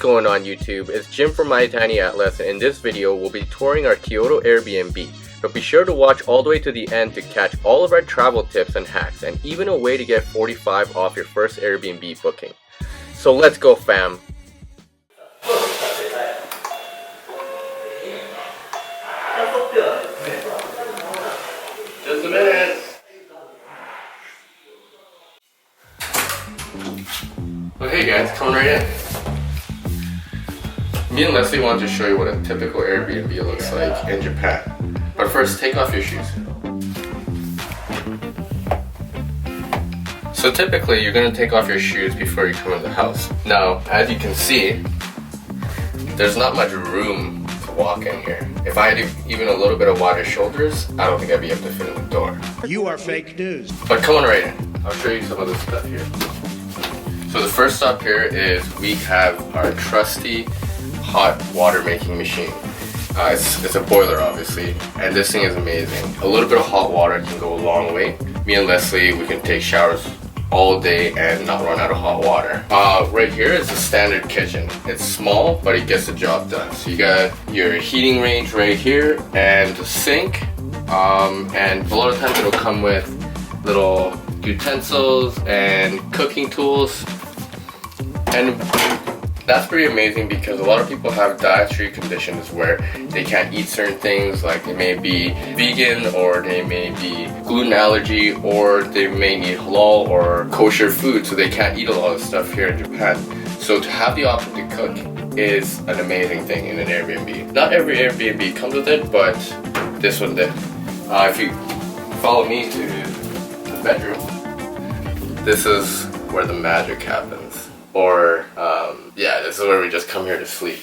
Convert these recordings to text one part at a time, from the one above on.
going on YouTube? It's Jim from My Tiny Atlas, and in this video we'll be touring our Kyoto Airbnb. But be sure to watch all the way to the end to catch all of our travel tips and hacks, and even a way to get 45 off your first Airbnb booking. So let's go, fam! Just a minute! Okay guys, coming right in. Me and Leslie want to show you what a typical Airbnb looks like in Japan. But first, take off your shoes. So typically, you're going to take off your shoes before you come in the house. Now, as you can see, there's not much room to walk in here. If I had even a little bit of wider shoulders, I don't think I'd be able to fit in the door. You are fake news. But come on right in. I'll show you some of the stuff here. So the first stop here is we have our trusty hot water making machine. It's a boiler obviously, and this thing is amazing. A little bit of hot water can go a long way. Me and Leslie, we can take showers all day and not run out of hot water. Right here is the standard kitchen. It's small, but it gets the job done. So you got your heating range right here and the sink, and a lot of times it'll come with little utensils and cooking tools. And that's pretty amazing because a lot of people have dietary conditions where they can't eat certain things, like they may be vegan, or they may be gluten allergy, or they may need halal or kosher food, so they can't eat a lot of stuff here in Japan. So to have the option to cook is an amazing thing in an Airbnb. Not every Airbnb comes with it, but this one did. If you follow me to the bedroom, this is where the magic happens. Or, yeah, this is where we just come here to sleep.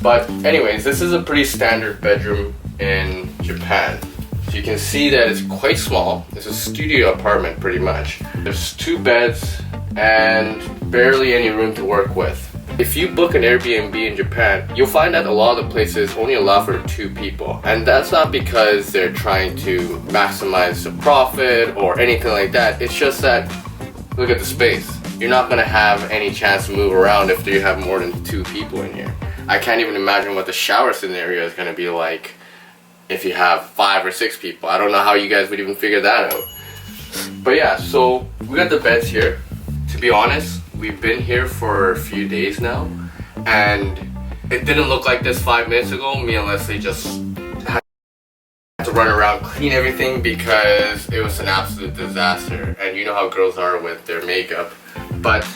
But anyways, this is a pretty standard bedroom in Japan. So you can see that it's quite small. It's a studio apartment pretty much. There's 2 beds and barely any room to work with. If you book an Airbnb in Japan, you'll find that a lot of the places only allow for 2 people. And that's not because they're trying to maximize the profit or anything like that. It's just that, look at the space. You're not going to have any chance to move around if you have more than 2 people in here. I can't even imagine what the shower scenario is going to be like if you have 5 or 6 people. I don't know how you guys would even figure that out. But yeah, so we got the beds here. To be honest, we've been here for a few days now, and it didn't look like this 5 minutes ago. Me and Leslie just had to run around, clean everything because it was an absolute disaster. And you know how girls are with their makeup. But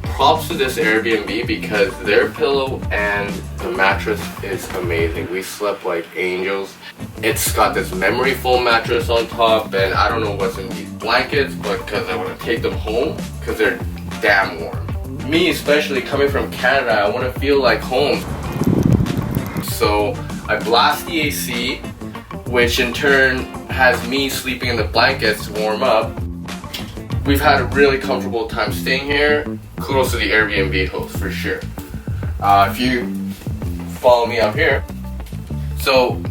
props to this Airbnb because their pillow and the mattress is amazing. We slept like angels. It's got this memory foam mattress on top, and I don't know what's in these blankets, but because I want to take them home because they're damn warm. Me especially, coming from Canada, I want to feel like home. So I blast the AC, which in turn has me sleeping in the blankets to warm up. We've had a really comfortable time staying here. Kudos to the Airbnb host for sure. If you follow me up here, so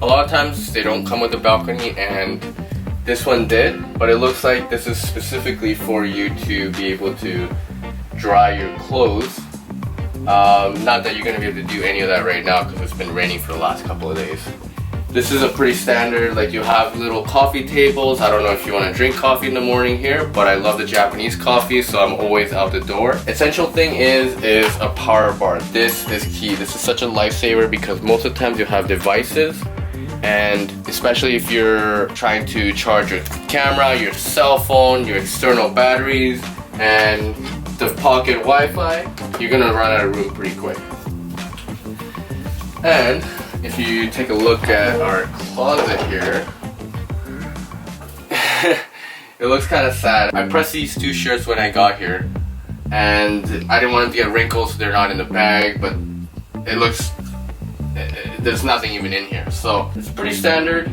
a lot of times they don't come with a balcony, and this one did, but it looks like this is specifically for you to be able to dry your clothes. Not that you're going to be able to do any of that right now because it's been raining for the last couple of days. This is a pretty standard, like you have little coffee tables. I don't know if you want to drink coffee in the morning here, but I love the Japanese coffee, so I'm always out the door. Essential thing is a power bar. This is key. This is such a lifesaver because most of the times you have devices, and especially if you're trying to charge your camera, your cell phone, your external batteries, and the pocket Wi-Fi, you're gonna run out of room pretty quick. And if you take a look at our closet here, it looks kind of sad. I pressed these 2 shirts when I got here, and I didn't want them to get wrinkles so they're not in the bag, but it looks, there's nothing even in here. So it's pretty standard.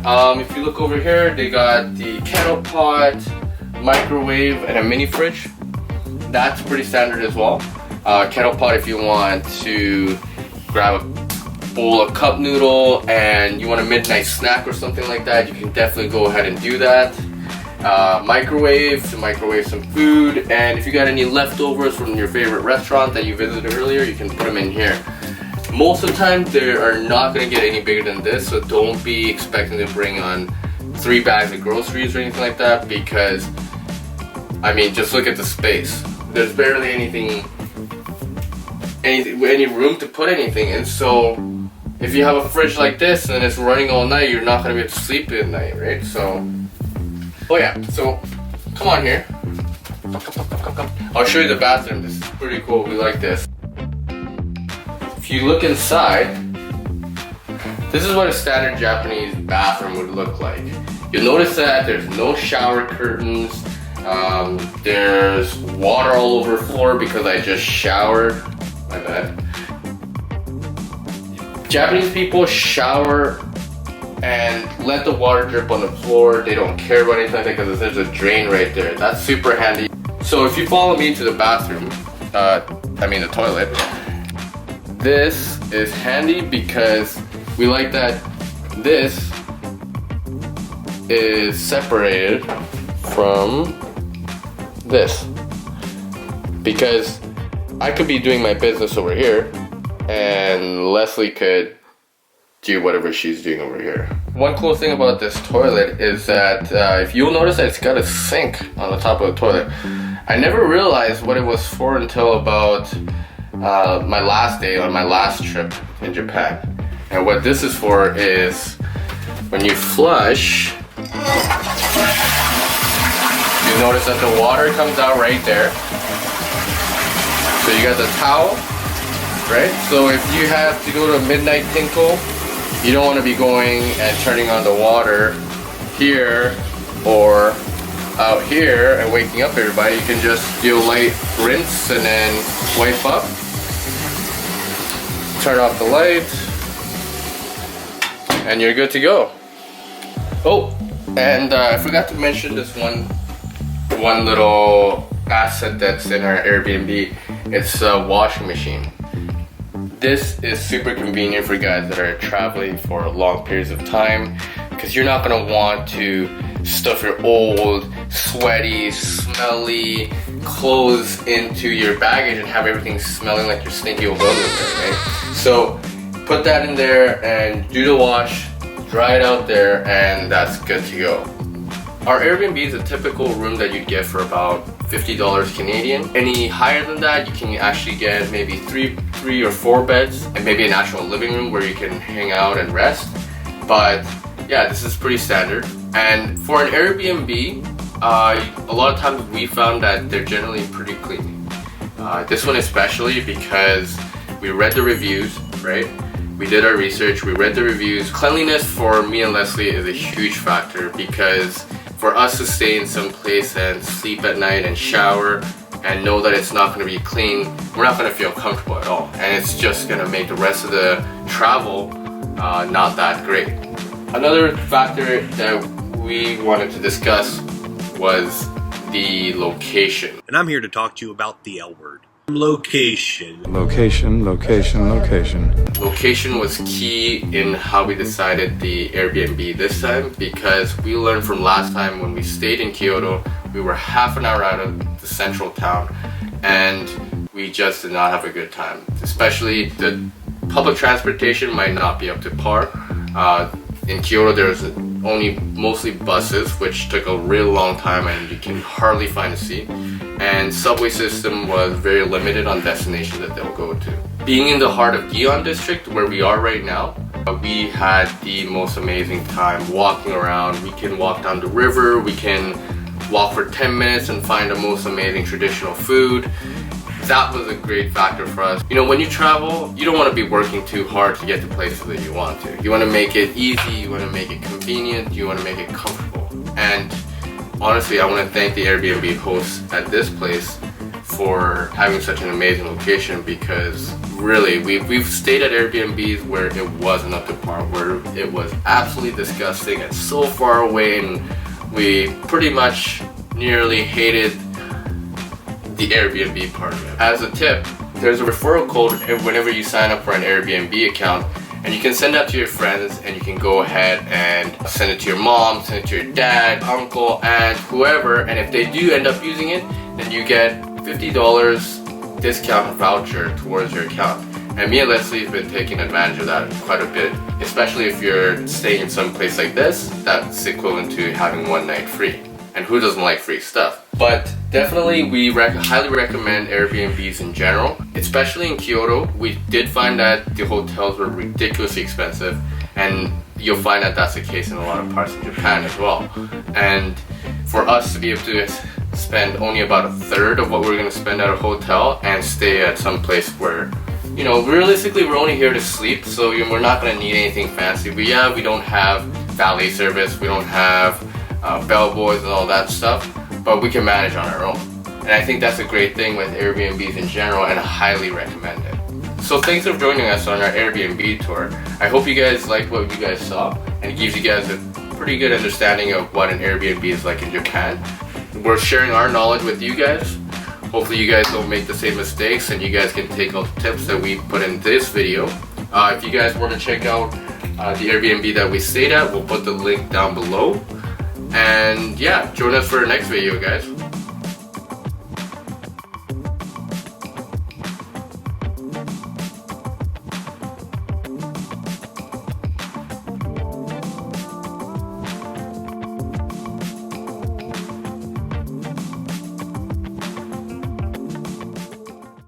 If you look over here, they got the kettle pot, microwave, and a mini fridge. That's pretty standard as well. Kettle pot if you want to grab a bowl of cup noodle and you want a midnight snack or something like that, you can definitely go ahead and do that. microwave to microwave some food, and if you got any leftovers from your favorite restaurant that you visited earlier, you can put them in here. Most of the time they are not going to get any bigger than this, so don't be expecting to bring on 3 bags of groceries or anything like that, because I mean, just look at the space. There's barely any room to put anything in. So if you have a fridge like this and it's running all night, you're not gonna be able to sleep at night, right? So, oh yeah, so come on here. Come. I'll show you the bathroom. This is pretty cool. We like this. If you look inside, this is what a standard Japanese bathroom would look like. You'll notice that there's no shower curtains. There's water all over the floor because I just showered. My bad. Japanese people shower and let the water drip on the floor. They don't care about anything like that because there's a drain right there. That's super handy. So if you follow me to the bathroom, the toilet, this is handy because we like that this is separated from this, because I could be doing my business over here and Leslie could do whatever she's doing over here. One cool thing about this toilet is that if you'll notice that it's got a sink on the top of the toilet. I never realized what it was for until about my last day on my last trip in Japan. And what this is for is when you flush, you notice that the water comes out right there. So you got the towel, right? So if you have to go to a midnight tinkle, you don't want to be going and turning on the water here or out here and waking up everybody. You can just do a light rinse and then wipe up. Turn off the light, and you're good to go. Oh, and I forgot to mention this one little asset that's in our Airbnb. It's a washing machine. This is super convenient for guys that are traveling for long periods of time, because you're not going to want to stuff your old, sweaty, smelly clothes into your baggage and have everything smelling like your stinky old underwear, right? So put that in there and do the wash, dry it out there, and that's good to go. Our Airbnb is a typical room that you'd get for about $50 Canadian. Any higher than that, you can actually get maybe three or 4 beds and maybe an actual living room where you can hang out and rest. But yeah, this is pretty standard. And for an Airbnb, a lot of times we found that they're generally pretty clean. This one especially, because we read the reviews, right? We did our research, we read the reviews. Cleanliness for me and Leslie is a huge factor, because for us to stay in some place and sleep at night and shower and know that it's not going to be clean, we're not going to feel comfortable at all. And it's just going to make the rest of the travel not that great. Another factor that we wanted to discuss was the location. And I'm here to talk to you about the L word. Location. Location was key in how we decided the Airbnb this time, because we learned from last time when we stayed in Kyoto, we were half an hour out of the central town and we just did not have a good time. Especially the public transportation might not be up to par. In Kyoto there's only mostly buses, which took a real long time and you can hardly find a seat. And subway system was very limited on destinations that they'll go to. Being in the heart of Gion district, where we are right now, we had the most amazing time walking around. We can walk down the river, we can walk for 10 minutes and find the most amazing traditional food. That was a great factor for us. You know, when you travel, you don't want to be working too hard to get to places that you want to. You want to make it easy, you want to make it convenient, you want to make it comfortable. And honestly, I want to thank the Airbnb hosts at this place for having such an amazing location, because really, we've stayed at Airbnbs where it wasn't up to par, where it was absolutely disgusting and so far away, and we pretty much nearly hated the Airbnb part of it. As a tip, there's a referral code whenever you sign up for an Airbnb account, And you can send that to your friends, and you can go ahead and send it to your mom, send it to your dad, uncle, aunt, whoever. And if they do end up using it, then you get $50 discount voucher towards your account. And me and Leslie have been taking advantage of that quite a bit, especially if you're staying in some place like this. That's equivalent to having one night free. And who doesn't like free stuff? But definitely we highly recommend Airbnbs in general, especially in Kyoto. We did find that the hotels were ridiculously expensive, and you'll find that that's the case in a lot of parts of Japan as well. And for us to be able to spend only about a third of what we're going to spend at a hotel and stay at some place where, you know, realistically we're only here to sleep, so we're not going to need anything fancy. But yeah, we don't have valet service, we don't have bellboys and all that stuff, but we can manage on our own. And I think that's a great thing with Airbnbs in general, and I highly recommend it. So thanks for joining us on our Airbnb tour. I hope you guys liked what you guys saw, and it gives you guys a pretty good understanding of what an Airbnb is like in Japan. We're sharing our knowledge with you guys. Hopefully you guys don't make the same mistakes, and you guys can take all the tips that we put in this video. If you guys want to check out the Airbnb that we stayed at, we'll put the link down below. And yeah, join us for the next video, guys.